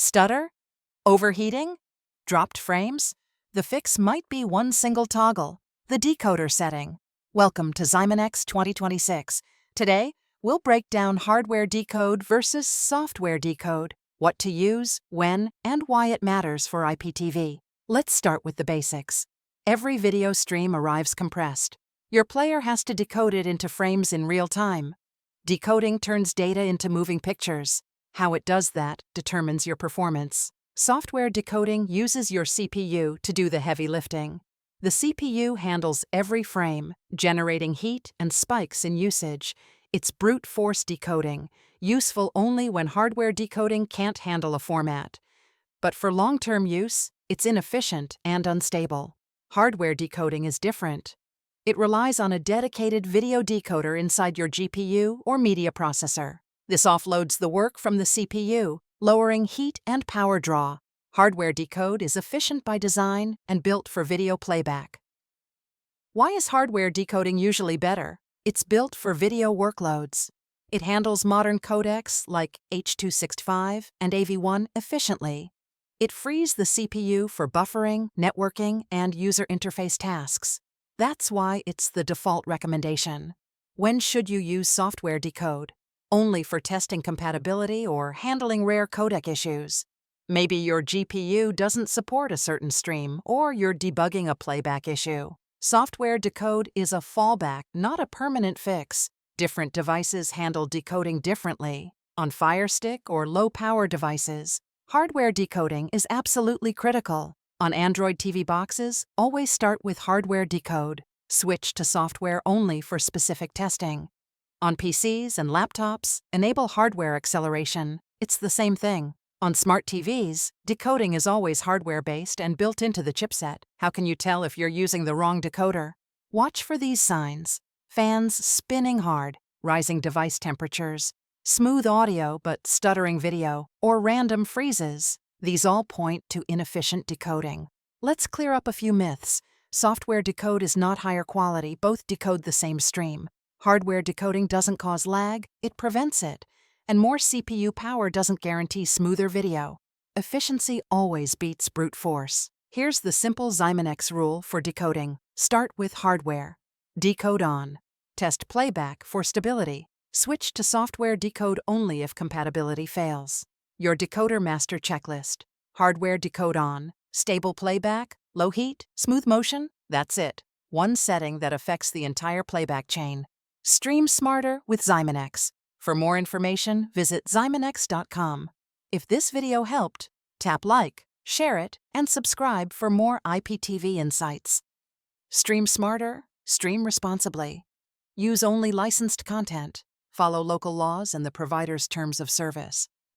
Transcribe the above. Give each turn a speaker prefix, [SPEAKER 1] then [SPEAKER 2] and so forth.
[SPEAKER 1] Stutter? Overheating? Dropped frames? The fix might be one single toggle, the decoder setting. Welcome to Zyminex 2026. Today, we'll break down hardware decode versus software decode, what to use, when, and why it matters for IPTV. Let's start with the basics. Every video stream arrives compressed. Your player has to decode it into frames in real time. Decoding turns data into moving pictures. How it does that determines your performance. Software decoding uses your CPU to do the heavy lifting. The CPU handles every frame, generating heat and spikes in usage. It's brute force decoding, useful only when hardware decoding can't handle a format. But for long-term use, it's inefficient and unstable. Hardware decoding is different. It relies on a dedicated video decoder inside your GPU or media processor. This offloads the work from the CPU, lowering heat and power draw. Hardware decode is efficient by design and built for video playback. Why is hardware decoding usually better? It's built for video workloads. It handles modern codecs like H.265 and AV1 efficiently. It frees the CPU for buffering, networking, and user interface tasks. That's why it's the default recommendation. When should you use software decode? Only for testing compatibility or handling rare codec issues. Maybe your GPU doesn't support a certain stream, or you're debugging a playback issue. Software decode is a fallback, not a permanent fix. Different devices handle decoding differently. On Fire Stick or low-power devices, hardware decoding is absolutely critical. On Android TV boxes, always start with hardware decode. Switch to software only for specific testing. On PCs and laptops, enable hardware acceleration. It's the same thing. On smart TVs, decoding is always hardware-based and built into the chipset. How can you tell if you're using the wrong decoder? Watch for these signs. Fans spinning hard, rising device temperatures, smooth audio but stuttering video, or random freezes. These all point to inefficient decoding. Let's clear up a few myths. Software decode is not higher quality, both decode the same stream. Hardware decoding doesn't cause lag, it prevents it. And more CPU power doesn't guarantee smoother video. Efficiency always beats brute force. Here's the simple Zyminex rule for decoding. Start with hardware. Decode on. Test playback for stability. Switch to software decode only if compatibility fails. Your decoder master checklist. Hardware decode on. Stable playback, low heat, smooth motion. That's it. One setting that affects the entire playback chain. Stream smarter with Zyminex. For more information, visit Zyminex.com. If this video helped, tap like, share it, and subscribe for more IPTV insights. Stream smarter, stream responsibly. Use only licensed content. Follow local laws and the provider's terms of service.